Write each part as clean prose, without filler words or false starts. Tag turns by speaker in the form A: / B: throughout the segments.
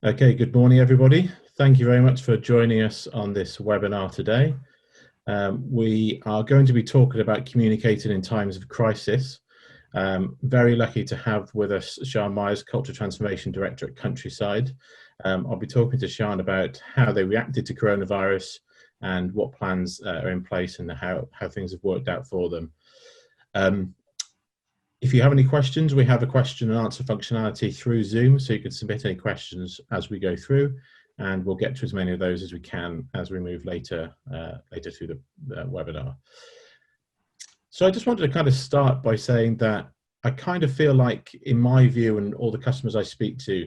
A: Okay, good morning, everybody. Thank you very much for joining us on this webinar today. We are going to be talking about communicating in times of crisis. Very lucky to have with us Sian Myers, Culture Transformation Director at Countryside. I'll be talking to Sian about how they reacted to coronavirus and what plans are in place and how things have worked out for them. If you have any questions, we have a question and answer functionality through Zoom, so you can submit any questions as we go through, and we'll get to as many of those as we can as we move later through the webinar. So I just wanted to kind of start by saying that I kind of feel like, in my view and all the customers I speak to,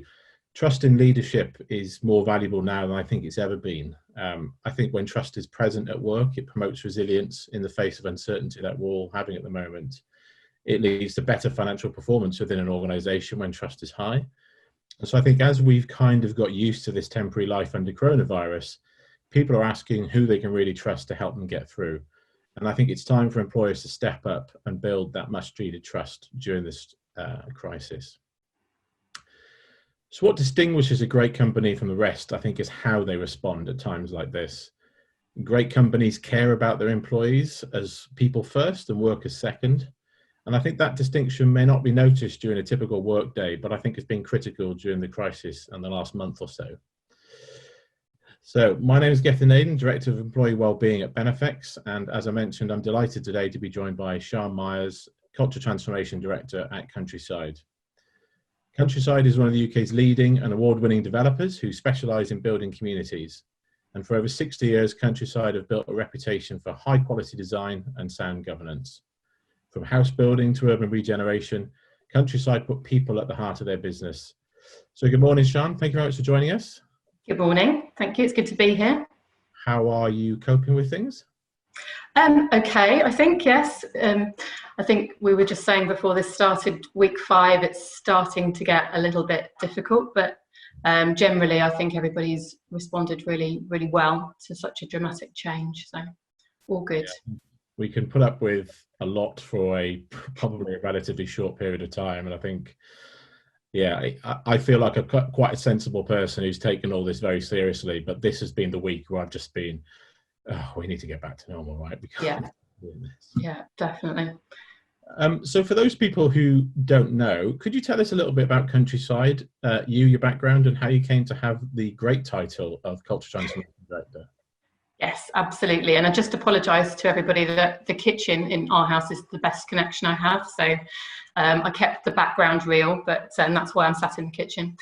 A: trust in leadership is more valuable now than I think it's ever been. I think when trust is present at work, it promotes resilience in the face of uncertainty that we're all having at the moment. It leads to better financial performance within an organization when trust is high. And so I think as we've kind of got used to this temporary life under coronavirus, people are asking who they can really trust to help them get through. And I think it's time for employers to step up and build that much needed trust during this crisis. So what distinguishes a great company from the rest, I think, is how they respond at times like this. Great companies care about their employees as people first and workers second. And I think that distinction may not be noticed during a typical workday, but I think it's been critical during the crisis and the last month or so. So my name is Gethin Nadin, Director of Employee Wellbeing at Benefex. And as I mentioned, I'm delighted today to be joined by Sian Myers, Culture Transformation Director at Countryside. Countryside is one of the UK's leading and award-winning developers who specialise in building communities. And for over 60 years, Countryside have built a reputation for high-quality design and sound governance. From house building to urban regeneration, Countryside put people at the heart of their business. So good morning, Sian. Thank you very much for joining us.
B: Good morning. Thank you. It's good to be here.
A: How are you coping with things?
B: Okay, I think, yes. I think we were just saying before this started, week 5, it's starting to get a little bit difficult, but generally I think everybody's responded really, really well to such a dramatic change. So all good.
A: Yeah. We can put up with a lot for probably a relatively short period of time. And I think, yeah, I feel like I'm quite a sensible person who's taken all this very seriously, but this has been the week where I've just been, we need to get back to normal, right?
B: Yeah, definitely.
A: So for those people who don't know, could you tell us a little bit about Countryside, your background, and how you came to have the great title of Culture Transformation Director?
B: Yes, absolutely. And I just apologise to everybody that the kitchen in our house is the best connection I have. So I kept the background real, but that's why I'm sat in the kitchen.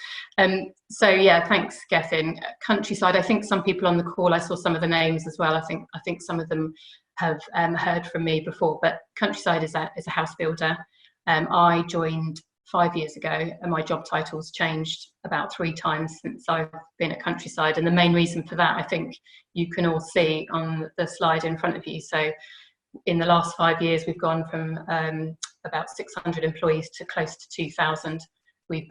B: So yeah, thanks, Gethin. Countryside, I think some people on the call, I saw some of the names as well. I think some of them have heard from me before, but Countryside is a house builder. I joined 5 years ago, and my job title's changed about 3 times since I've been at Countryside. And the main reason for that, I think you can all see on the slide in front of you. So in the last 5 years, we've gone from about 600 employees to close to 2,000. We've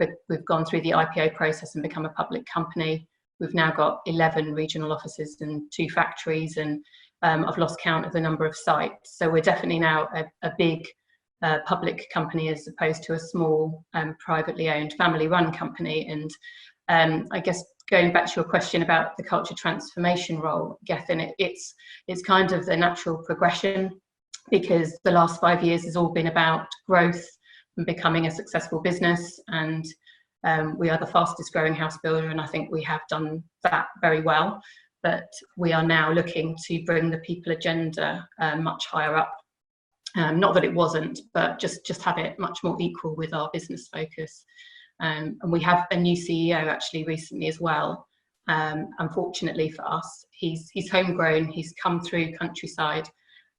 B: gone through the IPO process and become a public company. We've now got 11 regional offices and 2 factories, and I've lost count of the number of sites. So we're definitely now a big public company as opposed to a small privately owned family run company. And I guess going back to your question about the culture transformation role, Gethin, it's kind of the natural progression, because the last 5 years has all been about growth and becoming a successful business, and we are the fastest growing house builder, and I think we have done that very well. But we are now looking to bring the people agenda much higher up. Not that it wasn't, but just have it much more equal with our business focus. And we have a new CEO actually recently as well. Unfortunately for us, he's homegrown, he's come through Countryside,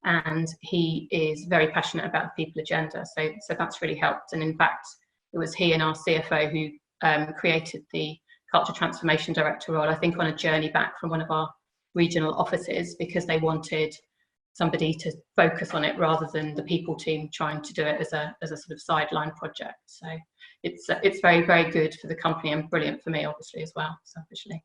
B: and he is very passionate about the people agenda. So that's really helped. And in fact, it was he and our CFO who created the Culture Transformation Director role, I think on a journey back from one of our regional offices, because they wanted somebody to focus on it rather than the people team trying to do it as a sort of sideline project. So it's very, very good for the company and brilliant for me, obviously, as well, selfishly.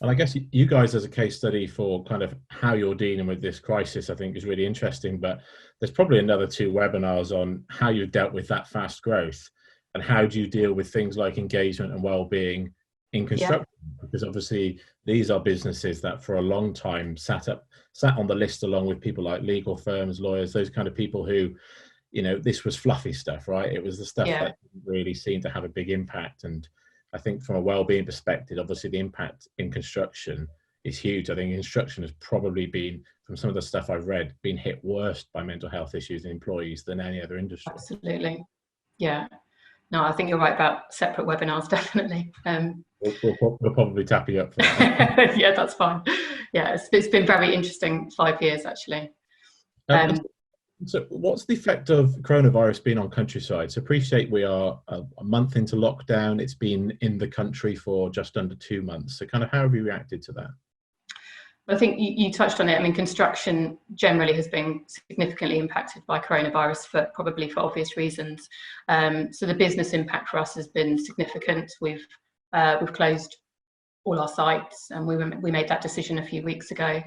A: And I guess you guys, as a case study for kind of how you're dealing with this crisis, I think is really interesting. But there's probably another 2 webinars on how you've dealt with that fast growth, and how do you deal with things like engagement and well-being in construction, because obviously these are businesses that for a long time sat on the list along with people like legal firms, lawyers, those kind of people who, you know, this was fluffy stuff, right? It was the stuff that didn't really seemed to have a big impact. And I think from a well-being perspective, obviously the impact in construction is huge. I think construction has probably been, from some of the stuff I've read, been hit worse by mental health issues in employees than any other industry.
B: Absolutely. Yeah. No, I think you're right about separate webinars, definitely.
A: We'll probably tap you up for that.
B: Yeah, that's fine. Yeah, it's been very interesting 5 years, actually.
A: So what's the effect of coronavirus been on Countryside? So appreciate we are a month into lockdown. It's been in the country for just under 2 months. So kind of how have you reacted to that?
B: I think you touched on it. I mean, construction generally has been significantly impacted by coronavirus probably for obvious reasons. So the business impact for us has been significant. We've closed all our sites, and we made that decision a few weeks ago.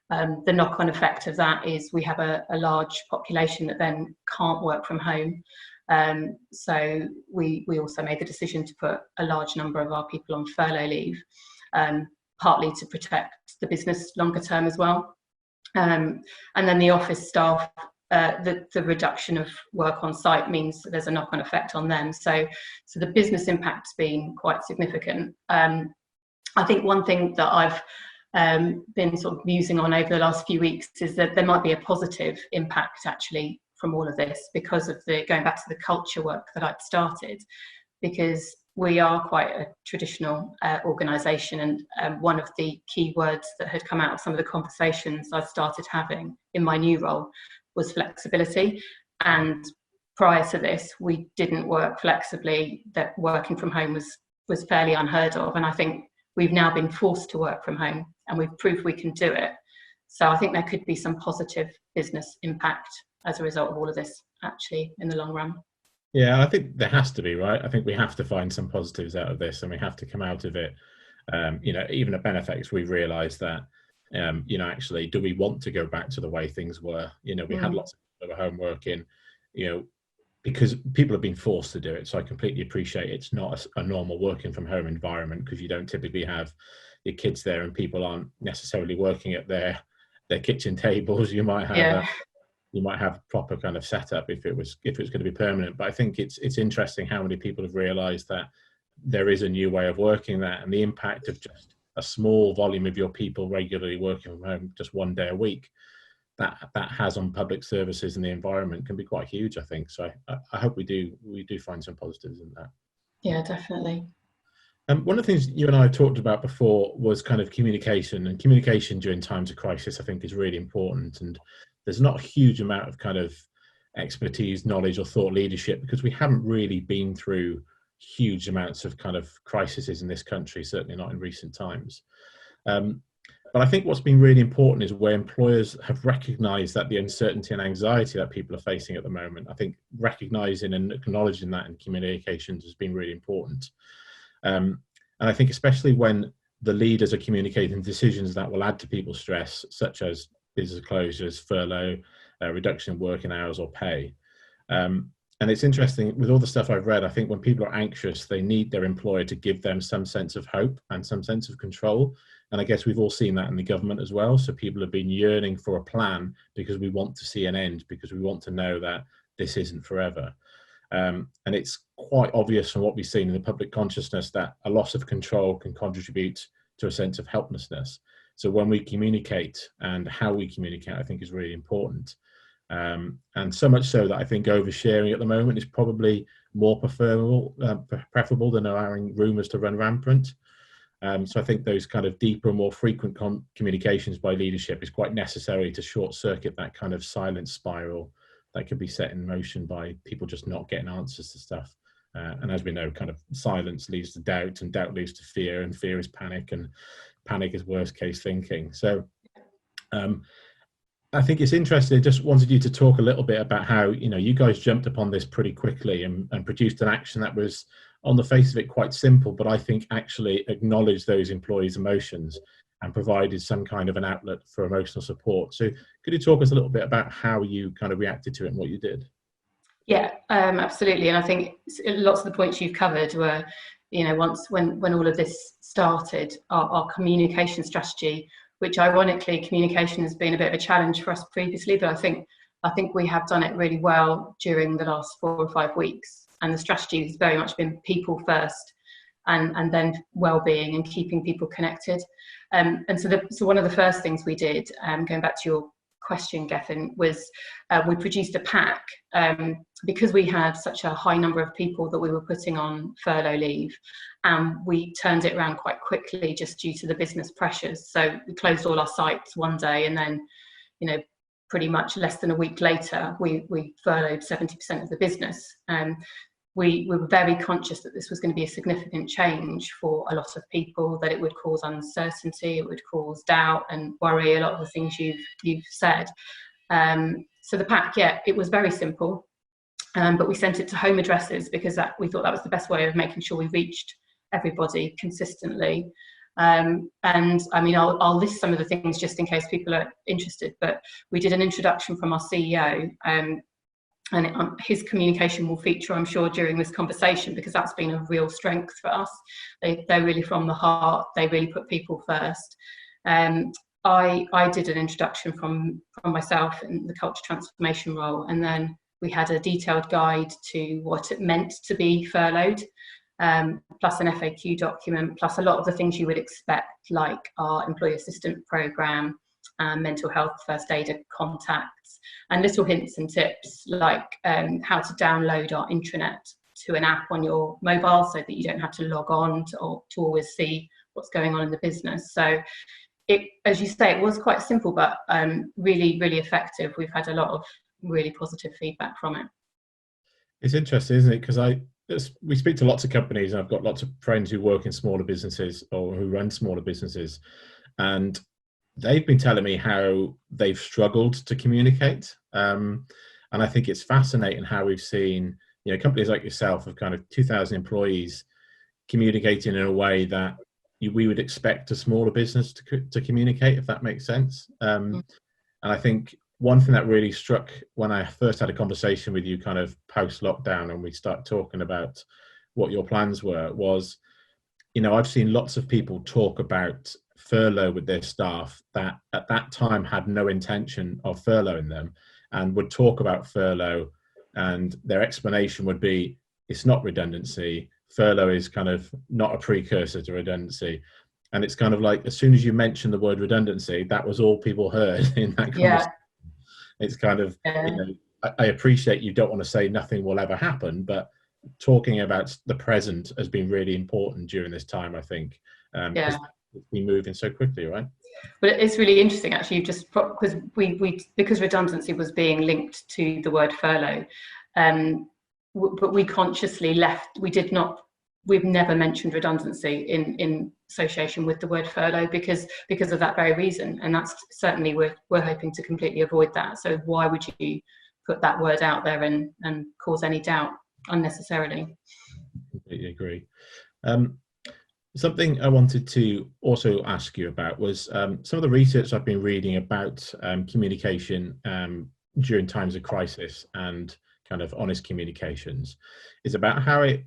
B: The knock-on effect of that is we have a large population that then can't work from home. So we also made the decision to put a large number of our people on furlough leave, partly to protect the business longer term as well. And then the office staff, the reduction of work on site means that there's a knock-on effect on them. So the business impact's been quite significant. I think one thing that I've been sort of musing on over the last few weeks is that there might be a positive impact actually from all of this, because of going back to the culture work that I'd started, because we are quite a traditional organisation, and one of the key words that had come out of some of the conversations I started having in my new role was flexibility. And prior to this, we didn't work flexibly, that working from home was fairly unheard of. And I think we've now been forced to work from home, and we've proved we can do it. So I think there could be some positive business impact as a result of all of this, actually, in the long run.
A: Yeah, I think there has to be, right? I think we have to find some positives out of this, and we have to come out of it. You know, even at Benefex, we've realised that, you know, actually, do we want to go back to the way things were? You know, we had lots of people at home working, you know, because people have been forced to do it. So I completely appreciate it's not a normal working from home environment, because you don't typically have your kids there and people aren't necessarily working at their kitchen tables. You might have you might have proper kind of setup if it was going to be permanent. But I think it's interesting how many people have realised that there is a new way of working that, and the impact of just a small volume of your people regularly working from home just 1 day a week, that has on public services and the environment can be quite huge, I think. So I hope we do find some positives in that.
B: Yeah, definitely.
A: One of the things you and I have talked about before was kind of communication, and communication during times of crisis, I think, is really important. And there's not a huge amount of kind of expertise, knowledge or thought leadership, because we haven't really been through huge amounts of kind of crises in this country, certainly not in recent times. But I think what's been really important is where employers have recognised that the uncertainty and anxiety that people are facing at the moment, I think recognising and acknowledging that in communications has been really important. And I think especially when the leaders are communicating decisions that will add to people's stress, such as business closures, furlough, reduction in working hours or pay. And it's interesting, with all the stuff I've read, I think when people are anxious, they need their employer to give them some sense of hope and some sense of control. And I guess we've all seen that in the government as well. So people have been yearning for a plan because we want to see an end, because we want to know that this isn't forever. And it's quite obvious from what we've seen in the public consciousness that a loss of control can contribute to a sense of helplessness. So when we communicate and how we communicate, I think is really important. And so much so that I think oversharing at the moment is probably more preferable than allowing rumours to run rampant. So I think those kind of deeper, more frequent communications by leadership is quite necessary to short circuit that kind of silent spiral that could be set in motion by people just not getting answers to stuff. And as we know, kind of silence leads to doubt, and doubt leads to fear, and fear is panic, and panic is worst case thinking. So I think it's interesting. I just wanted you to talk a little bit about how, you know, you guys jumped upon this pretty quickly and produced an action that was on the face of it quite simple, but I think actually acknowledged those employees' emotions and provided some kind of an outlet for emotional support. So could you talk us a little bit about how you kind of reacted to it and what you did?
B: Yeah, absolutely. And I think lots of the points you've covered were when all of this started, our communication strategy, which ironically communication has been a bit of a challenge for us previously, but I think we have done it really well during the last 4 or 5 weeks. And the strategy has very much been people first, and then well-being and keeping people connected. And so one of the first things we did, going back to your question, Gethin, was we produced a pack because we had such a high number of people that we were putting on furlough leave, and we turned it around quite quickly just due to the business pressures. So we closed all our sites one day, and then, pretty much less than a week later, we furloughed 70% of the business. We were very conscious that this was going to be a significant change for a lot of people, that it would cause uncertainty, it would cause doubt and worry, a lot of the things you've said. So the pack, it was very simple, but we sent it to home addresses because we thought that was the best way of making sure we reached everybody consistently. And I mean, I'll list some of the things just in case people are interested, but we did an introduction from our CEO, and his communication will feature, I'm sure, during this conversation, because that's been a real strength for us. They're really from the heart. They really put people first. I did an introduction from myself in the culture transformation role, and then we had a detailed guide to what it meant to be furloughed, plus an FAQ document, plus a lot of the things you would expect, like our employee assistant program, mental health first aider contacts, and little hints and tips like how to download our intranet to an app on your mobile so that you don't have to log on to always see what's going on in the business. So it, as you say, it was quite simple, but really, really effective. We've had a lot of really positive feedback from it.
A: It's interesting, isn't it? Because we speak to lots of companies, and I've got lots of friends who work in smaller businesses or who run smaller businesses, and they've been telling me how they've struggled to communicate. And I think it's fascinating how we've seen, companies like yourself of kind of 2,000 employees communicating in a way that we would expect a smaller business to communicate, if that makes sense. And I think one thing that really struck when I first had a conversation with you kind of post-lockdown, and we started talking about what your plans were, was, I've seen lots of people talk about furlough with their staff that at that time had no intention of furloughing them, and would talk about furlough, and their explanation would be, it's not redundancy. Furlough is kind of not a precursor to redundancy. And it's kind of like, as soon as you mention the word redundancy, that was all people heard in that conversation. Yeah. It's kind of, I appreciate you don't want to say nothing will ever happen, but talking about the present has been really important during this time, I think. It's been moving so quickly, right?
B: But it's really interesting, actually, just because because redundancy was being linked to the word furlough, but we consciously left. We've never mentioned redundancy in association with the word furlough because of that very reason, and that's certainly we're hoping to completely avoid that. So why would you put that word out there and cause any doubt unnecessarily?
A: Completely agree. Something I wanted to also ask you about was some of the research I've been reading about communication during times of crisis, and kind of honest communications is about how it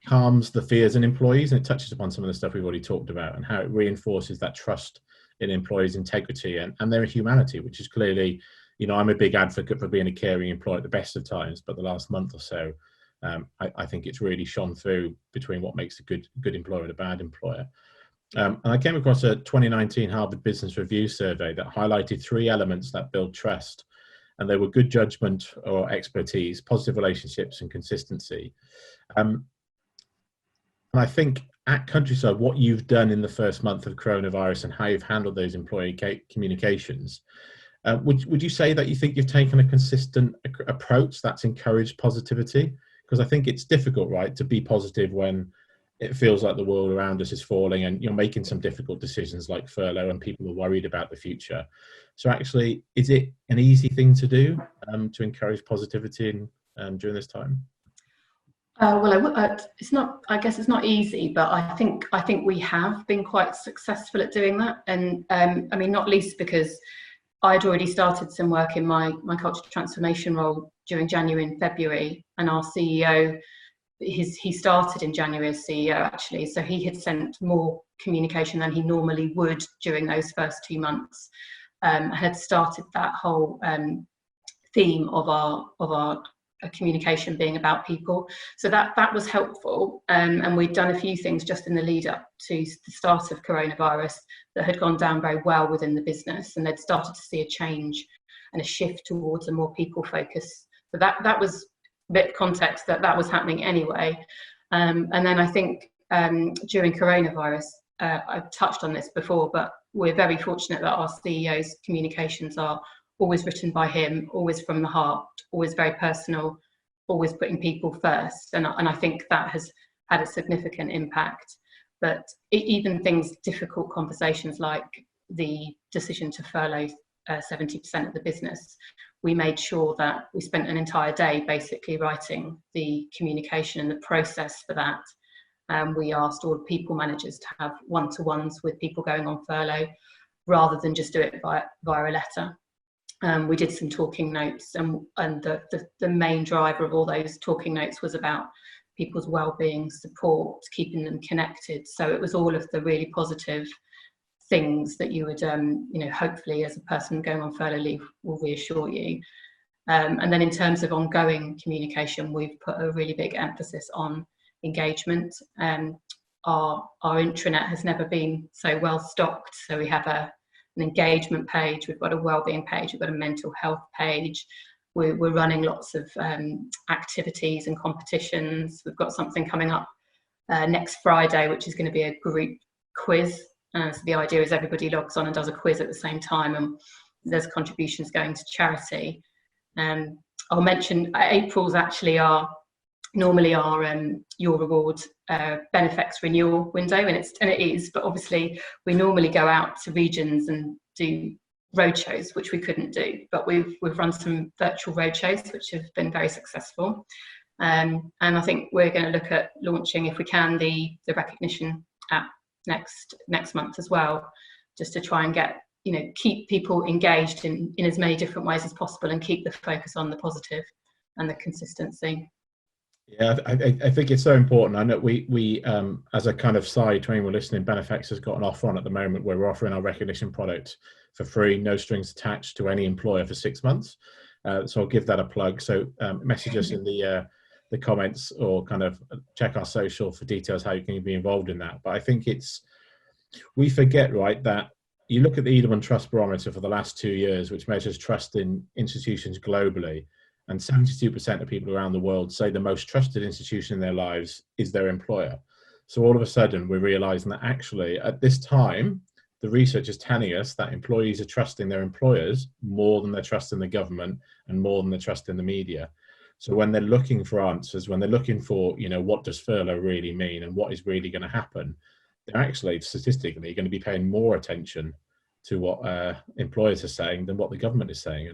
A: calms the fears in employees, and it touches upon some of the stuff we've already talked about, and how it reinforces that trust in employees' integrity and their humanity, which is clearly, I'm a big advocate for being a caring employer at the best of times, but the last month or so, I think it's really shone through between what makes a good employer and a bad employer. And I came across a 2019 Harvard Business Review survey that highlighted 3 elements that build trust, and they were good judgment or expertise, positive relationships, and consistency. And I think at Countryside, what you've done in the first month of coronavirus and how you've handled those employee communications, would you say that you think you've taken a consistent approach that's encouraged positivity? Because I think it's difficult, right, to be positive when it feels like the world around us is falling and you're making some difficult decisions like furlough and people are worried about the future. So actually, is it an easy thing to do to encourage positivity during this time?
B: It's not. I guess it's not easy, but I think we have been quite successful at doing that. And I mean, not least because I'd already started some work in my culture transformation role during January and February, and our CEO he started in January as CEO actually, so he had sent more communication than he normally would during those first 2 months, had started that whole theme of our communication being about people. So that was helpful, and we'd done a few things just in the lead up to the start of coronavirus that had gone down very well within the business, and they'd started to see a change and a shift towards a more people focus. So that was a bit of context that was happening anyway. And then I think during coronavirus, I've touched on this before, but we're very fortunate that our CEO's communications are always written by him, always from the heart, always very personal, always putting people first. And I think that has had a significant impact. But even things, difficult conversations like the decision to furlough 70% of the business, we made sure that we spent an entire day basically writing the communication and the process for that. We asked all people managers to have one-to-ones with people going on furlough rather than just do it via a letter. We did some talking notes, and the main driver of all those talking notes was about people's well-being, support, keeping them connected. So it was all of the really positive things that you would, hopefully as a person going on furlough leave will reassure you. And then in terms of ongoing communication, we've put a really big emphasis on engagement. Our intranet has never been so well stocked. So we have an engagement page, we've got a wellbeing page, we've got a mental health page. We're running lots of activities and competitions. We've got something coming up next Friday, which is going to be a group quiz. So the idea is everybody logs on and does a quiz at the same time, and there's contributions going to charity. I'll mention April's actually normally our Your Reward Benefex renewal window, and it is, but obviously we normally go out to regions and do roadshows, which we couldn't do, but we've run some virtual roadshows which have been very successful, and I think we're going to look at launching, if we can, the recognition app next month as well, just to try and keep people engaged in as many different ways as possible and keep the focus on the positive and the consistency.
A: Yeah, I think it's so important. I know we as a kind of side to anyone listening, Benefex has got an offer on at the moment where we're offering our recognition product for free, no strings attached to any employer for 6 months. So I'll give that a plug. So message us in the comments, or kind of check our social for details how you can be involved in that. But I think we forget, right, that you look at the Edelman Trust Barometer for the last 2 years, which measures trust in institutions globally, and 72% of people around the world say the most trusted institution in their lives is their employer. So all of a sudden, we're realizing that actually at this time, the research is telling us that employees are trusting their employers more than they're trusting the government and more than they're trusting the media. So when they're looking for answers, when they're looking for, what does furlough really mean and what is really going to happen, they're actually statistically going to be paying more attention to what employers are saying than what the government is saying.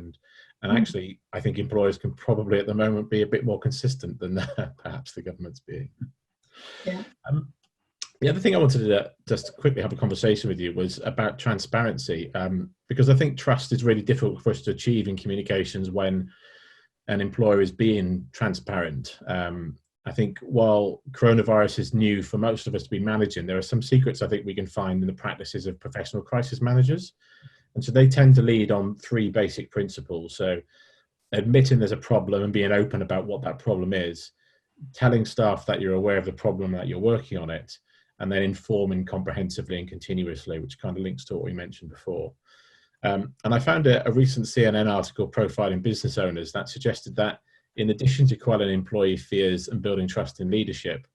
A: And actually, I think employers can probably at the moment be a bit more consistent than perhaps the government's being.
B: Yeah.
A: The other thing I wanted to just quickly have a conversation with you was about transparency, because I think trust is really difficult for us to achieve in communications when an employer is being transparent. I think while coronavirus is new for most of us to be managing, there are some secrets I think we can find in the practices of professional crisis managers. And so they tend to lead on 3 basic principles. So admitting there's a problem and being open about what that problem is, telling staff that you're aware of the problem, that you're working on it, and then informing comprehensively and continuously, which kind of links to what we mentioned before. And I found a recent CNN article profiling business owners that suggested that in addition to quelling employee fears and building trust in leadership,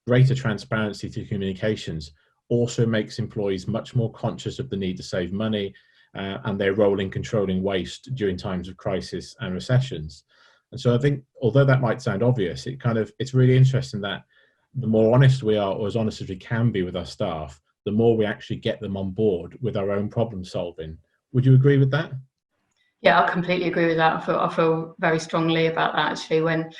A: greater transparency through communications also makes employees much more conscious of the need to save money and their role in controlling waste during times of crisis and recessions. And so I think, although that might sound obvious, it's really interesting that the more honest we are, or as honest as we can be with our staff, the more we actually get them on board with our own problem solving. Would you agree with that?
B: Yeah, I completely agree with that. I feel very strongly about that actually. When,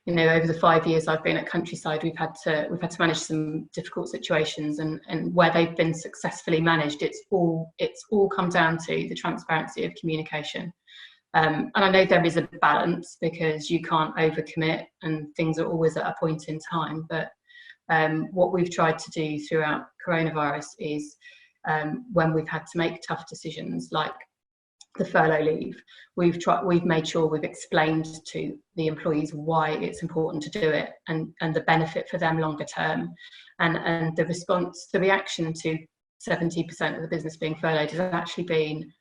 B: over the 5 years I've been at Countryside, we've had to manage some difficult situations, and where they've been successfully managed, it's all come down to the transparency of communication. And I know there is a balance because you can't overcommit and things are always at a point in time. But what we've tried to do throughout coronavirus is when we've had to make tough decisions like the furlough leave, we've made sure we've explained to the employees why it's important to do it and the benefit for them longer term. And the reaction to 70% of the business being furloughed has actually been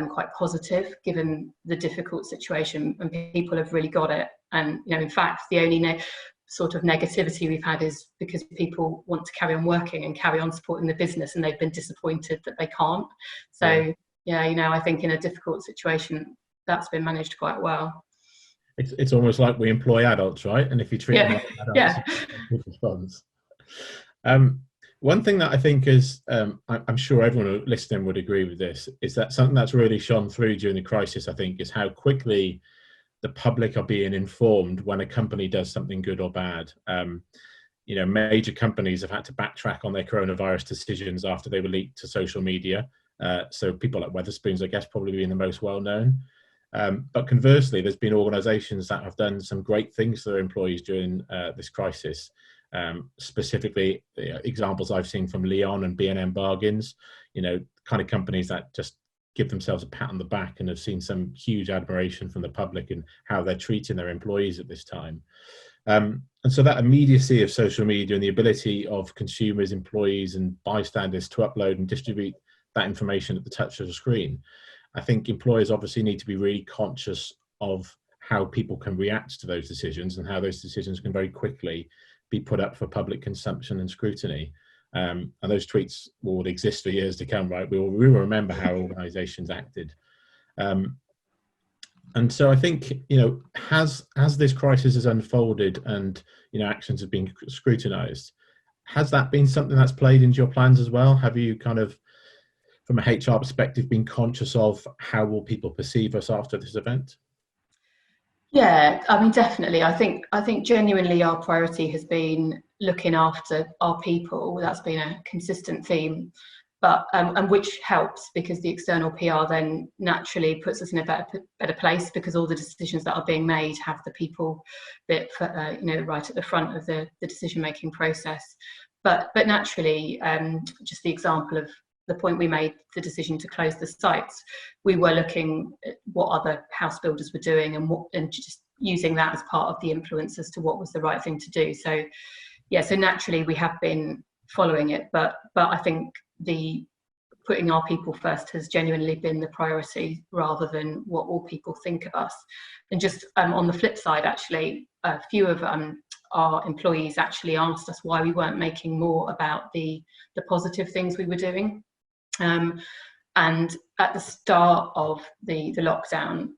B: quite positive given the difficult situation, and people have really got it. And in fact, the only sort of negativity we've had is because people want to carry on working and carry on supporting the business, and they've been disappointed that they can't. So I think in a difficult situation, that's been managed quite well.
A: It's almost like we employ adults, right? And if you treat them like adults, it's a response. One thing that I think is, I'm sure everyone listening would agree with this, is that something that's really shone through during the crisis, I think, is how quickly the public are being informed when a company does something good or bad. Major companies have had to backtrack on their coronavirus decisions after they were leaked to social media. So people like Wetherspoons, I guess, probably being the most well-known. But conversely, there's been organisations that have done some great things for their employees during this crisis. Specifically, examples I've seen from Leon and B&M Bargains, kind of companies that just give themselves a pat on the back and have seen some huge admiration from the public in how they're treating their employees at this time. And so that immediacy of social media and the ability of consumers, employees and bystanders to upload and distribute that information at the touch of a screen, I think employers obviously need to be really conscious of how people can react to those decisions and how those decisions can very quickly be put up for public consumption and scrutiny. And those tweets will exist for years to come, right? We will remember how organisations acted. And so I think, as this crisis has unfolded and, actions have been scrutinised, has that been something that's played into your plans as well? Have you kind of, from a HR perspective, been conscious of how will people perceive us after this event?
B: Yeah, I mean, definitely. I think genuinely our priority has been looking after our people. That's been a consistent theme, but and which helps because the external PR then naturally puts us in a better place because all the decisions that are being made have the people bit right at the front of the decision making process. But naturally, just the example of the point we made the decision to close the sites, we were looking at what other house builders were doing and just using that as part of the influence as to what was the right thing to do. So naturally we have been following it, but I think the putting our people first has genuinely been the priority rather than what all people think of us. And just on the flip side, actually, a few of our employees actually asked us why we weren't making more about the positive things we were doing. And at the start of the lockdown,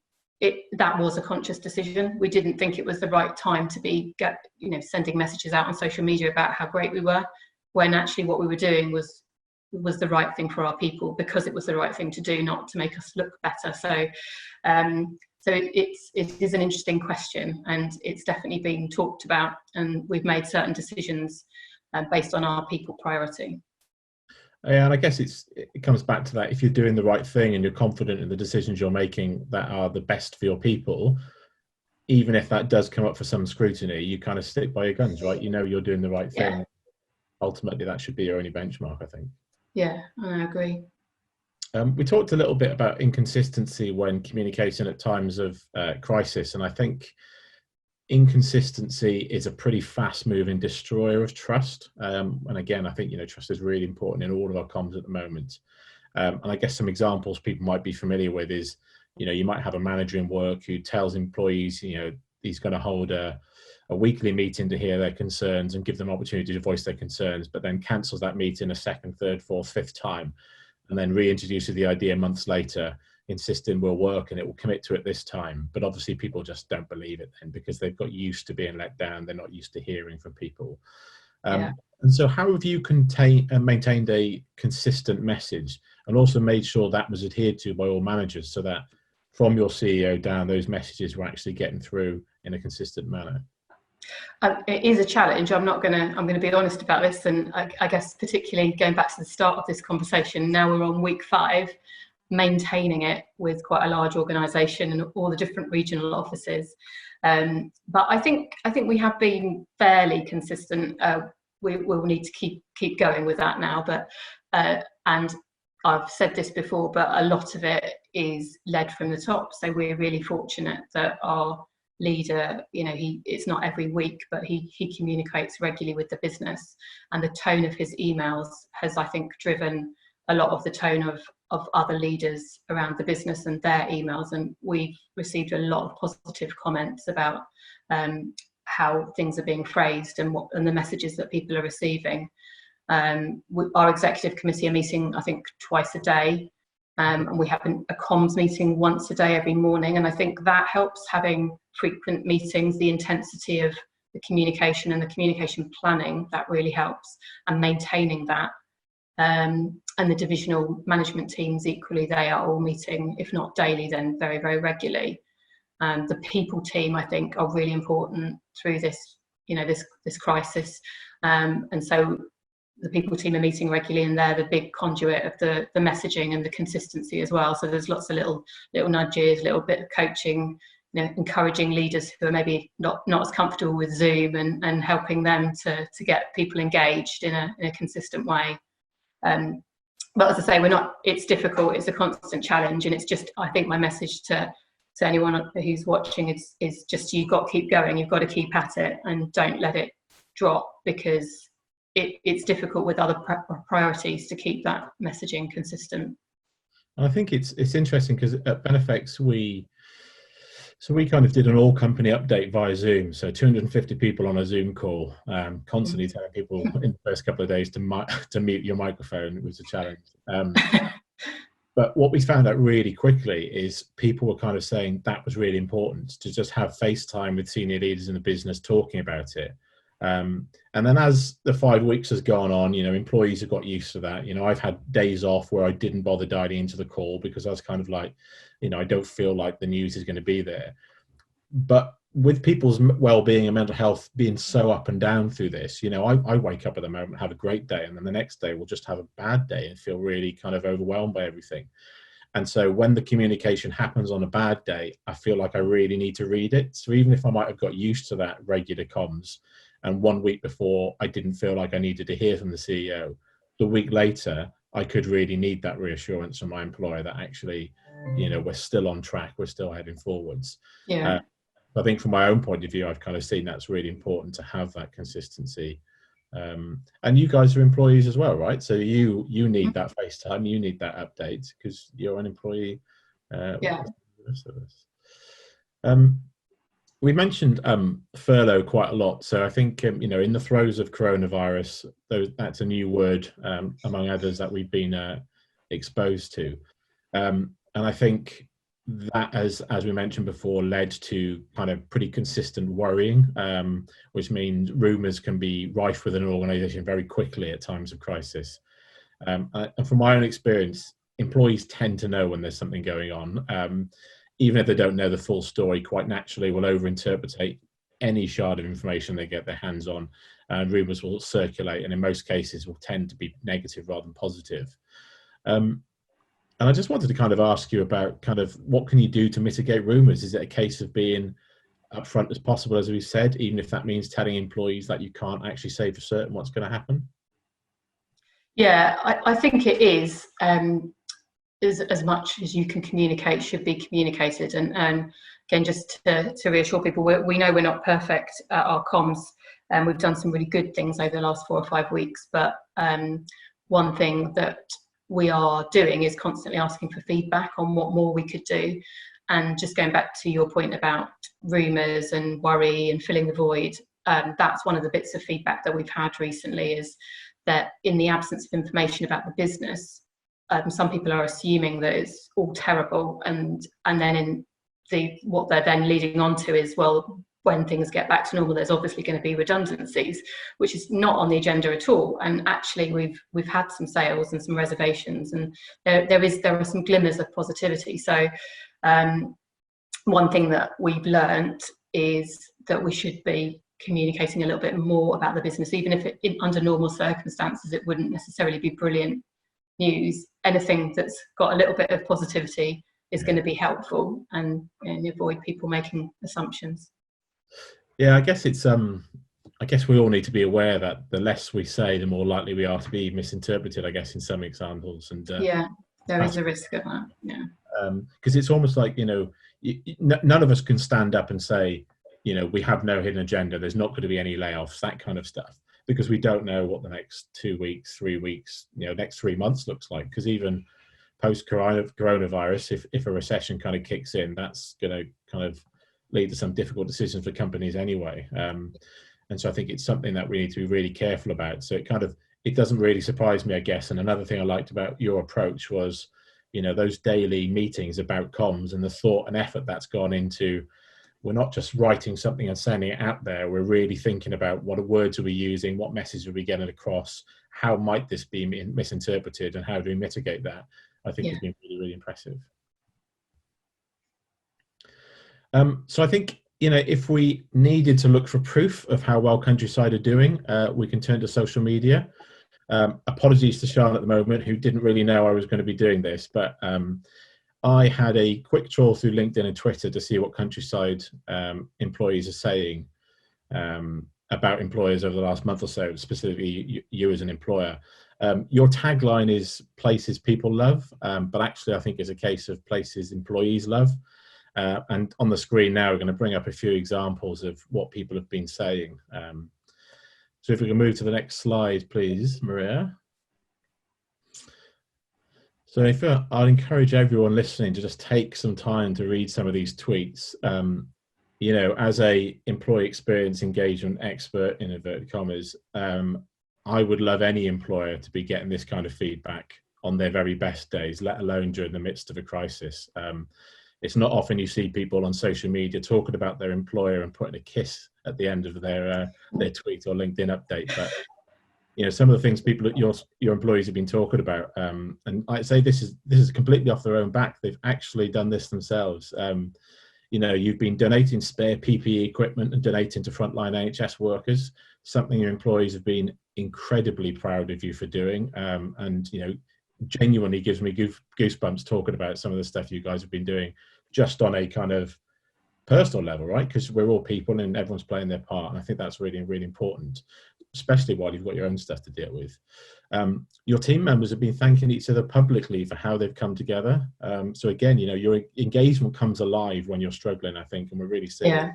B: that was a conscious decision. We didn't think it was the right time to be sending messages out on social media about how great we were, when actually what we were doing was the right thing for our people because it was the right thing to do, not to make us look better. So it is an interesting question, and it's definitely been talked about, and we've made certain decisions based on our people priority.
A: Yeah, and I guess it comes back to that. If you're doing the right thing and you're confident in the decisions you're making that are the best for your people, even if that does come up for some scrutiny, you kind of stick by your guns, right? You're doing the right thing.
B: Yeah.
A: Ultimately, that should be your only benchmark, I think.
B: Yeah, I agree.
A: We talked a little bit about inconsistency when communicating at times of crisis, and I think inconsistency is a pretty fast-moving destroyer of trust. And again, I think trust is really important in all of our comms at the moment. And I guess some examples people might be familiar with is, you might have a manager in work who tells employees, he's going to hold a weekly meeting to hear their concerns and give them opportunity to voice their concerns, but then cancels that meeting a second, third, fourth, fifth time, and then reintroduces the idea months later, insisting we'll work and it will commit to it this time. But obviously people just don't believe it then because they've got used to being let down. They're not used to hearing from people. And so how have you maintained a consistent message and also made sure that was adhered to by all managers so that from your CEO down, those messages were actually getting through in a consistent manner?
B: It is a challenge. I'm going to be honest about this, and I guess particularly going back to the start of this conversation, now we're on week 5. maintaining it with quite a large organisation and all the different regional offices. But I think we have been fairly consistent. We will need to keep going with that now, but and I've said this before, but a lot of it is led from the top. So we're really fortunate that our leader, it's not every week, but he communicates regularly with the business, and the tone of his emails has, I think, driven a lot of the tone of other leaders around the business and their emails. And we've received a lot of positive comments about how things are being phrased and the messages that people are receiving. Our executive committee are meeting, I think, twice a day, and we have a comms meeting once a day every morning. And I think that helps, having frequent meetings, the intensity of the communication and the communication planning, that really helps, and maintaining that. And the divisional management teams, equally, they are all meeting, if not daily, then very, very regularly. The people team, I think, are really important through this, this crisis. And so the people team are meeting regularly, and they're the big conduit of the messaging and the consistency as well. So there's lots of little nudges, little bit of coaching, encouraging leaders who are maybe not as comfortable with Zoom, and helping them to get people engaged in a consistent way. But as I say, it's difficult, it's a constant challenge, and it's just, I think my message to anyone who's watching is just, you've got to keep going, you've got to keep at it, and don't let it drop, because it's difficult with other priorities to keep that messaging consistent.
A: I think it's interesting, because at Benefex we kind of did an all company update via Zoom. So 250 people on a Zoom call, constantly telling people in the first couple of days to mute your microphone. It was a challenge. But what we found out really quickly is people were kind of saying that was really important, to just have FaceTime with senior leaders in the business talking about it. And then as the 5 weeks has gone on, employees have got used to that. I've had days off where I didn't bother dialing into the call, because I was kind of like, I don't feel like the news is going to be there. But with people's well-being and mental health being so up and down through this, I wake up at the moment, have a great day, and then the next day we'll just have a bad day and feel really kind of overwhelmed by everything. And so when the communication happens on a bad day, I feel like I really need to read it. So even if I might have got used to that regular comms, and 1 week before I didn't feel like I needed to hear from the CEO, the week later I could really need that reassurance from my employer that actually, we're still on track, we're still heading forwards.
B: Yeah.
A: I think from my own point of view, I've kind of seen that's really important, to have that consistency. And you guys are employees as well, right? So you need that FaceTime, you need that update, because you're an employee.
B: Yeah.
A: The rest of us. We mentioned furlough quite a lot. So I think, in the throes of coronavirus, that's a new word, among others, that we've been exposed to. And I think that, as we mentioned before, led to kind of pretty consistent worrying, which means rumours can be rife within an organisation very quickly at times of crisis. And from my own experience, employees tend to know when there's something going on. Even if they don't know the full story, quite naturally will overinterpret any shard of information they get their hands on, and rumours will circulate, and in most cases will tend to be negative rather than positive. And I just wanted to kind of ask you about kind of what can you do to mitigate rumours? Is it a case of being upfront as possible, as we said, even if that means telling employees that you can't actually say for certain what's going to happen?
B: Yeah, I think it is. As much as you can communicate should be communicated, and again, just to reassure people, we know we're not perfect at our comms, and we've done some really good things over the last 4 or 5 weeks, but one thing that we are doing is constantly asking for feedback on what more we could do. And just going back to your point about rumours and worry and filling the void, that's one of the bits of feedback that we've had recently, is that in the absence of information about the business, some people are assuming that it's all terrible, and then what they're then leading on to is, well, when things get back to normal, there's obviously going to be redundancies, which is not on the agenda at all. And actually, we've had some sales and some reservations, and there are some glimmers of positivity. So one thing that we've learned is that we should be communicating a little bit more about the business, even if under normal circumstances it wouldn't necessarily be brilliant news, anything that's got a little bit of positivity is going to be helpful, and avoid people making assumptions.
A: Yeah, I guess it's I guess we all need to be aware that the less we say, the more likely we are to be misinterpreted, I guess, in some examples. And
B: yeah, there is a risk of that. Yeah.
A: Because it's almost like, none of us can stand up and say, we have no hidden agenda, there's not going to be any layoffs, that kind of stuff, because we don't know what the next 2 weeks, 3 weeks, next 3 months looks like. Because even post coronavirus, if a recession kind of kicks in, that's going to kind of lead to some difficult decisions for companies anyway. And so I think it's something that we need to be really careful about. So it doesn't really surprise me, I guess. And another thing I liked about your approach was, those daily meetings about comms and the thought and effort that's gone into, we're not just writing something and sending it out there. We're really thinking about what words are we using, what message are we getting across, how might this be misinterpreted, and how do we mitigate that? I think has been really, really impressive. So I think, if we needed to look for proof of how well Countryside are doing, we can turn to social media. Apologies to Sian at the moment, who didn't really know I was going to be doing this, but I had a quick trawl through LinkedIn and Twitter to see what Countryside employees are saying about employers over the last month or so, specifically you as an employer. Your tagline is places people love, but actually I think it's a case of places employees love. And on the screen now, we're going to bring up a few examples of what people have been saying. So if we can move to the next slide, please, Maria. So I'd encourage everyone listening to just take some time to read some of these tweets. As a employee experience engagement expert, in inverted commas, I would love any employer to be getting this kind of feedback on their very best days, let alone during the midst of a crisis. It's not often you see people on social media talking about their employer and putting a kiss at the end of their tweet or LinkedIn update. But some of the things your employees have been talking about, and I'd say this is completely off their own back. They've actually done this themselves. You've been donating spare PPE equipment and donating to frontline NHS workers, something your employees have been incredibly proud of you for doing, and genuinely gives me goosebumps talking about some of the stuff you guys have been doing, just on a kind of personal level, right? Because we're all people and everyone's playing their part, and I think that's really, really important, especially while you've got your own stuff to deal with. Your team members have been thanking each other publicly for how they've come together. So again, your engagement comes alive when you're struggling, I think, and we're really seeing it.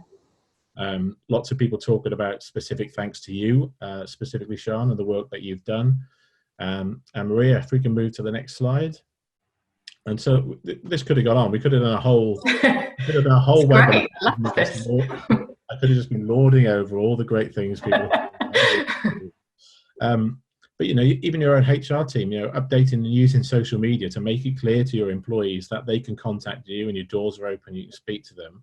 A: Lots of people talking about specific thanks to you, specifically Sian, and the work that you've done. And Maria, if we can move to the next slide. And so this could have gone on. We could have done a whole webinar. I could have just been lording over all the great things people. But even your own HR team, updating and using social media to make it clear to your employees that they can contact you and your doors are open, you can speak to them.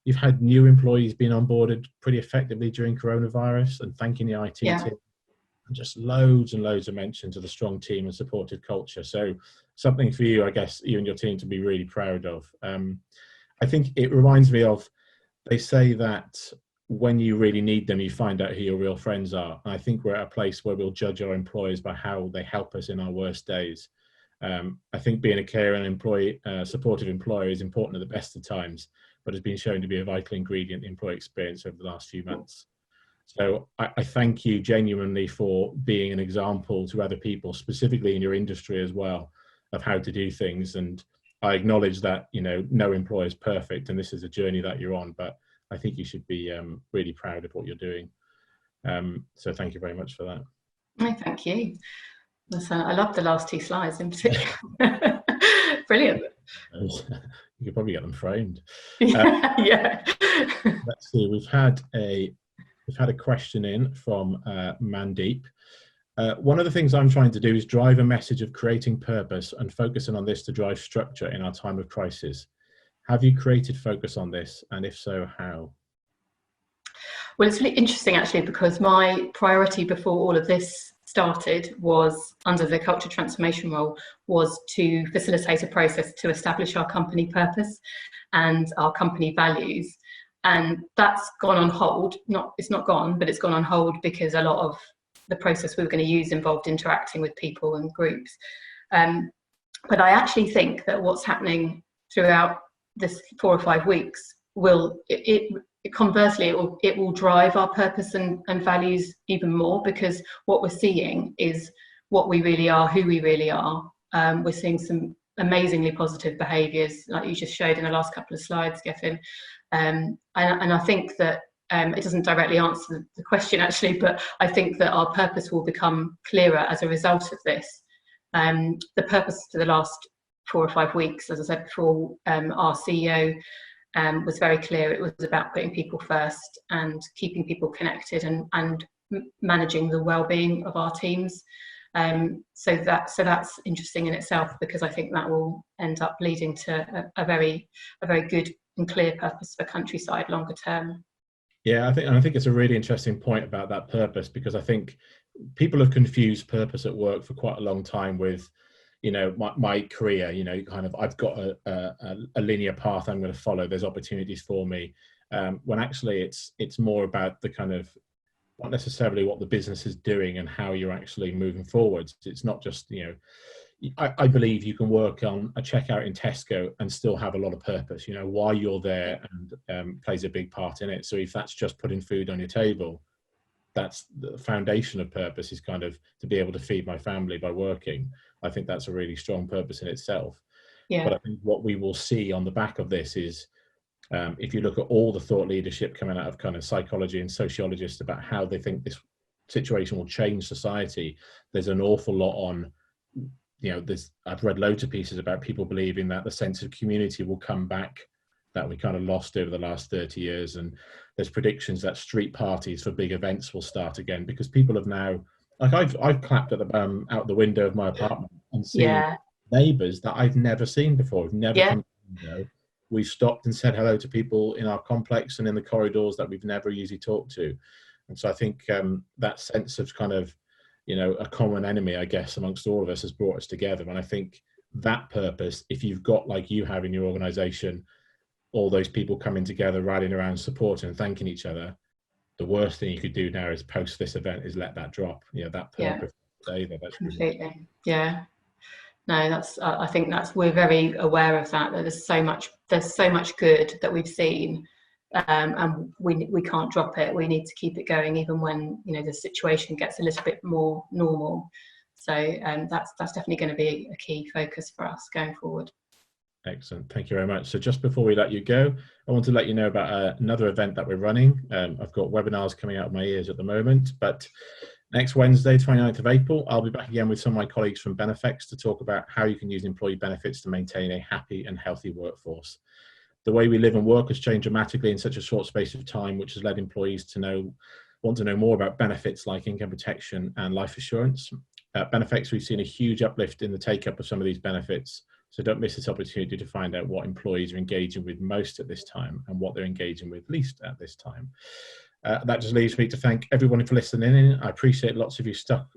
A: You've had new employees being onboarded pretty effectively during coronavirus, and thanking the IT team. And just loads and loads of mentions of the strong team and supportive culture. So something for you, I guess, you and your team to be really proud of. I think it reminds me of, they say that when you really need them, you find out who your real friends are. And I think we're at a place where we'll judge our employers by how they help us in our worst days. I think being a caring and supportive employer is important at the best of times, but has been shown to be a vital ingredient in employee experience over the last few months. So I thank you genuinely for being an example to other people, specifically in your industry as well, of how to do things. And I acknowledge that, no employer is perfect, and this is a journey that you're on, but I think you should be really proud of what you're doing. So thank you very much for that.
B: Oh, thank you. I love the last two slides in particular. Brilliant.
A: You could probably get them framed.
B: Yeah.
A: Let's see. We've had a question in from Mandeep. One of the things I'm trying to do is drive a message of creating purpose and focusing on this to drive structure in our time of crisis. Have you created focus on this? And if so, how?
B: Well, it's really interesting actually, because my priority before all of this started was, under the culture transformation role, was to facilitate a process to establish our company purpose and our company values. And that's gone on hold. It's not gone, but it's gone on hold because a lot of the process we were going to use involved interacting with people and groups. But I actually think that what's happening throughout this 4 or 5 weeks conversely, it will drive our purpose and values even more, because what we're seeing is what we really are, who we really are. We're seeing some amazingly positive behaviours, like you just showed in the last couple of slides, Gethin. And I think that it doesn't directly answer the question actually, but I think that our purpose will become clearer as a result of this. The purpose for the last 4 or 5 weeks, as I said before, our CEO was very clear. It was about putting people first and keeping people connected and managing the well-being of our teams. So that's interesting in itself, because I think that will end up leading to a very good and clear purpose for Countryside longer term.
A: Yeah, I think it's a really interesting point about that purpose, because I think people have confused purpose at work for quite a long time with, my career, kind of, I've got a linear path I'm going to follow. There's opportunities for me. When actually it's more about the kind of, not necessarily what the business is doing and how you're actually moving forwards. It's not just, I believe you can work on a checkout in Tesco and still have a lot of purpose, why you're there, and plays a big part in it. So if that's just putting food on your table, that's the foundation of purpose, is kind of to be able to feed my family by working. I think that's a really strong purpose in itself.
B: Yeah.
A: But I think what we will see on the back of this is, if you look at all the thought leadership coming out of kind of psychology and sociologists about how they think this situation will change society, there's an awful lot on, I've read loads of pieces about people believing that the sense of community will come back, that we kind of lost over the last 30 years. And there's predictions that street parties for big events will start again, because people have now, like I've clapped at out the window of my apartment and seen neighbours that I've never seen before. We've never come to the window. We've stopped and said hello to people in our complex and in the corridors that we've never usually talked to. And so I think that sense of kind of, a common enemy, I guess, amongst all of us has brought us together. And I think that purpose, if you've got, like you have in your organisation, all those people coming together, rallying around, supporting and thanking each other, the worst thing you could do now is post this event is let that drop. That purpose. That's
B: completely.
A: Really...
B: Yeah. No, I think we're very aware of that there's so much good that we've seen, and we can't drop it. We need to keep it going, even when the situation gets a little bit more normal. So that's definitely going to be a key focus for us going forward.
A: Excellent, thank you very much. So just before we let you go, I want to let you know about another event that we're running. I've got webinars coming out of my ears at the moment, but next Wednesday, 29th of April, I'll be back again with some of my colleagues from Benefex to talk about how you can use employee benefits to maintain a happy and healthy workforce. The way we live and work has changed dramatically in such a short space of time, which has led employees to want to know more about benefits like income protection and life assurance. At Benefex, we've seen a huge uplift in the take-up of some of these benefits, so don't miss this opportunity to find out what employees are engaging with most at this time and what they're engaging with least at this time. That just leaves me to thank everyone for listening in. I appreciate lots of you stuck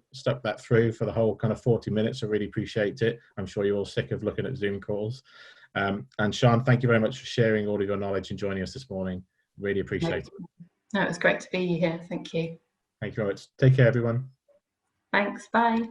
A: that through for the whole kind of 40 minutes. I really appreciate it. I'm sure you're all sick of looking at Zoom calls. And Sian, thank you very much for sharing all of your knowledge and joining us this morning. Really appreciate it.
B: No, it was great to be here. Thank you.
A: Thank you very much. Take care, everyone.
B: Thanks. Bye.